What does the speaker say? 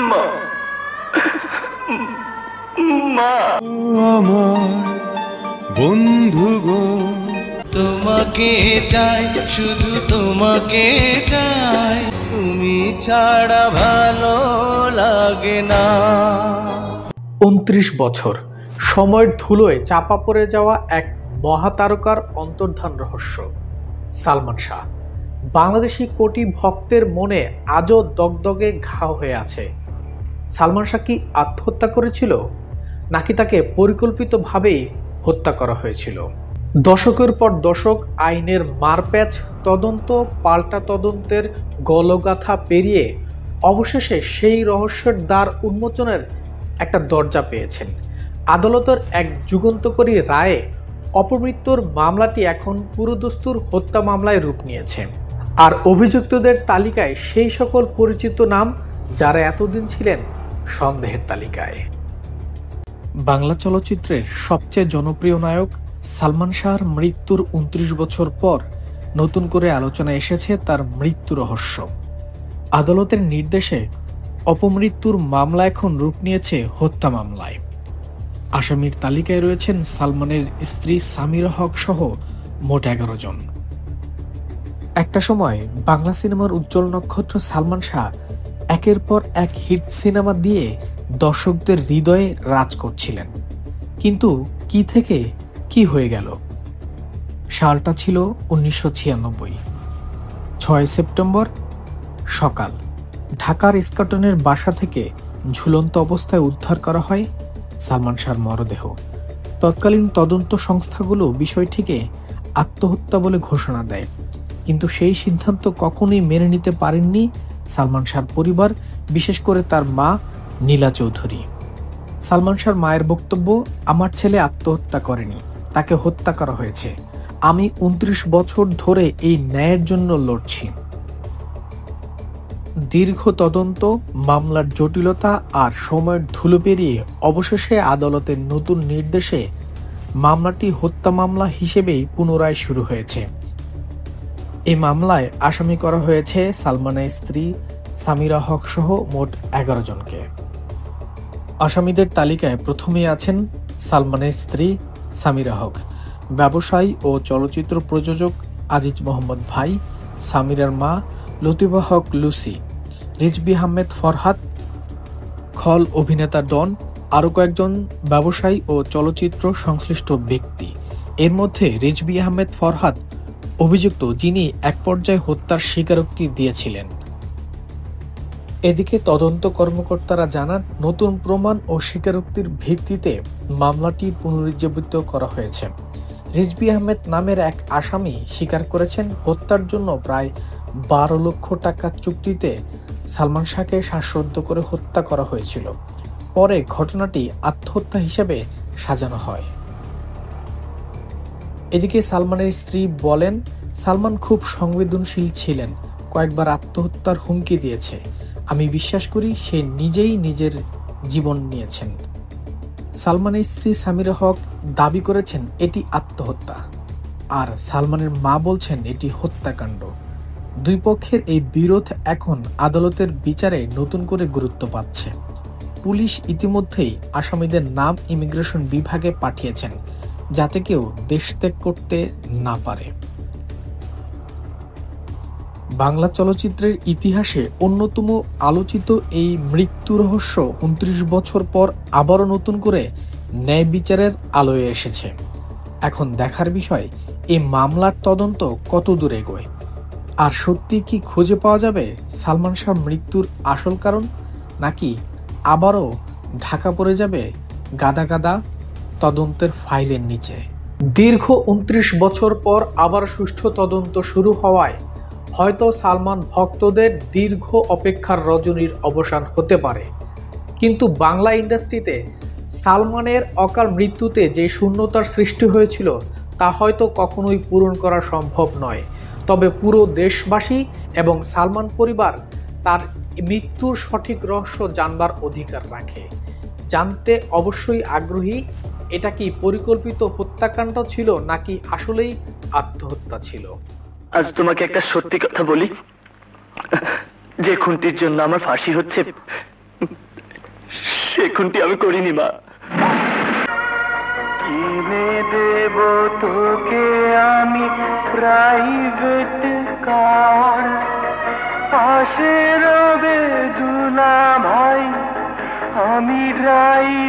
মা, মা আমার বন্ধু গো, তোমাকে চাই, শুধু তোমাকে চাই, তুমি ছাড়া ভালো লাগে না। ২৯ বছর সময়ের ধুলোয় চাপা পড়ে যাওয়া এক মহাতারকার অন্তর্ধান রহস্য। সালমান শাহ বাংলাদেশি কোটি ভক্তের মনে আজও দগদগে ঘা হয়ে আছে। সালমান শাহ কি আত্মহত্যা করেছিল, নাকি তাকে পরিকল্পিতভাবেই হত্যা করা হয়েছিল? দশকের পর দশক আইনের মারপ্যাচ, তদন্ত, পাল্টা তদন্তের গলগাথা পেরিয়ে অবশেষে সেই রহস্যের দ্বার উন্মোচনের একটা দরজা পেয়েছেন। আদালতের এক যুগান্তকারী রায়ে অপমৃত্যুর মামলাটি এখন পুরোদস্তুর হত্যা মামলায় রূপ নিয়েছে। আর অভিযুক্তদের তালিকায় সেই সকল পরিচিত নাম যারা এতদিন ছিলেন সন্দেহের তালিকায়। বাংলা চলচ্চিত্রের সবচেয়ে জনপ্রিয় নায়ক সালমান শাহর মৃত্যুর ২৯ বছর পর নতুন করে আলোচনায় এসেছে তার মৃত্যু রহস্য। আদালতের নির্দেশে অপমৃত্যুর মামলা এখন রূপ নিয়েছে হত্যা মামলায়। আসামির তালিকায় রয়েছেন সালমানের স্ত্রী সামিরা হক সহ মোট ১১ জন। একটা সময় বাংলা সিনেমার উজ্জ্বল নক্ষত্র সালমান শাহ একের পর এক হিট সিনেমা দিয়ে দর্শকদের হৃদয়ে রাজ করছিলেন। কিন্তু কি থেকে কি হয়ে গেল? সালটা ছিল ১৯৯৬। ৬ সেপ্টেম্বর সকাল ঢাকার ইস্কাটনের বাসা থেকে ঝুলন্ত অবস্থায় উদ্ধার করা হয় সালমান শাহর মরদেহ। তৎকালীন তদন্ত সংস্থাগুলো বিষয়টিকে আত্মহত্যা বলে ঘোষণা দেয়, কিন্তু সেই সিদ্ধান্ত কখনোই মেনে নিতে পারেননি সালমান শাহর পরিবার, বিশেষ করে তার মা নীলা চৌধুরী। সালমান শাহর মায়ের বক্তব্য, আমার ছেলে আত্মহত্যা করেনি, তাকে হত্যা করা হয়েছে। আমি ২৯ বছর ধরে এই ন্যায়ের জন্য লড়ছি। দীর্ঘ তদন্ত, মামলার জটিলতা আর সময়ের ধুলো পেরিয়ে অবশেষে আদালতের নতুন নির্দেশে মামলাটি হত্যা মামলা হিসেবেই পুনরায় শুরু হয়েছে। এই মামলায় আসামি করা হয়েছে সালমানের স্ত্রী সামিরা হক সহ মোট ১১ জনকে। আসামিদের তালিকায় প্রথমেই আছেন সালমানের স্ত্রী সামিরা হক, ব্যবসায়ী ও চলচ্চিত্র প্রযোজক আজিজ মোহাম্মদ ভাই, সামিরার মা লতিফা হক লুসি, রিজভী আহমেদ ফরহাদ, খল অভিনেতা ডন, আরও কয়েকজন ব্যবসায়ী ও চলচ্চিত্র সংশ্লিষ্ট ব্যক্তি। এর মধ্যে রিজভী আহমেদ ফরহাদ অভিযুক্ত, যিনি এক পর্যায়ে হত্যার স্বীকারোক্তি দিয়েছিলেন। এদিকে তদন্ত কর্মকর্তারা জানান, নতুন প্রমাণ ও স্বীকারোক্তির ভিত্তিতে মামলাটি পুনরুজ্জীবিত করা হয়েছে। রিজভী আহমেদ নামের এক আসামি স্বীকার করেছেন, হত্যার জন্য প্রায় ১২ লক্ষ টাকা চুক্তিতে সালমান শাহকে শ্বাসরুদ্ধ করে হত্যা করা হয়েছিল। পরে ঘটনাটি আত্মহত্যা হিসেবে সাজানো হয়। এদিকে সালমানের স্ত্রী বলেন, সালমান খুব সংবেদনশীল ছিলেন, কয়েকবার আত্মহত্যার হুমকি দিয়েছে। আমি বিশ্বাস করি সে নিজেই নিজের জীবন নিয়েছেন। সালমানের স্ত্রী সামিরা হক দাবি করেছেন এটি আত্মহত্যা, আর সালমানের মা বলছেন এটি হত্যাকাণ্ড। দুই পক্ষের এই বিরোধ এখন আদালতের বিচারে নতুন করে গুরুত্ব পাচ্ছে। পুলিশ ইতিমধ্যেই আসামিদের নাম ইমিগ্রেশন বিভাগে পাঠিয়েছেন, যাতে কেউ দেশ ত্যাগ করতে না পারে। বাংলা চলচ্চিত্রের ইতিহাসে অন্যতম আলোচিত এই মৃত্যু রহস্য ২৯ বছর পর আবারও নতুন করে ন্যায় বিচারের আলোয় এসেছে। এখন দেখার বিষয়, এই মামলার তদন্ত কত দূর এগোয়, আর সত্যি কি খুঁজে পাওয়া যাবে সালমান শাহর মৃত্যুর আসল কারণ, নাকি আবারও ঢাকা পড়ে যাবে গাদা গাদা তদন্তের ফাইলের নিচে। দীর্ঘ ২৯ বছর পর আবার সুষ্ঠু তদন্ত শুরু হওয়ায় হয়তো সালমান ভক্তদের দীর্ঘ অপেক্ষার রজনীর অবসান হতে পারে। কিন্তু বাংলা ইন্ডাস্ট্রিতে সালমানের অকাল মৃত্যুতে যে শূন্যতার সৃষ্টি হয়েছিল তা হয়তো কখনোই পূরণ করা সম্ভব নয়। তবে পুরো দেশবাসী এবং সালমান পরিবার তার মৃত্যুর সঠিক রহস্য জানবার অধিকার রাখে। জানতে অবশ্যই আগ্রহী, এটা কি পরিকল্পিত হত্যাকাণ্ড ছিল নাকি আসলেই আত্মহত্যা ছিল। আজ তোমাকে একটা সত্যি কথা বলি, যে খুনটির জন্য আমার ফাঁসি হচ্ছে সে খুনটি আমি করিনি মা। কিনে দেব তোকে আমি প্রাইভেট কার, পাশে রবে দুলা ভাই, আমি ড্রাইভার।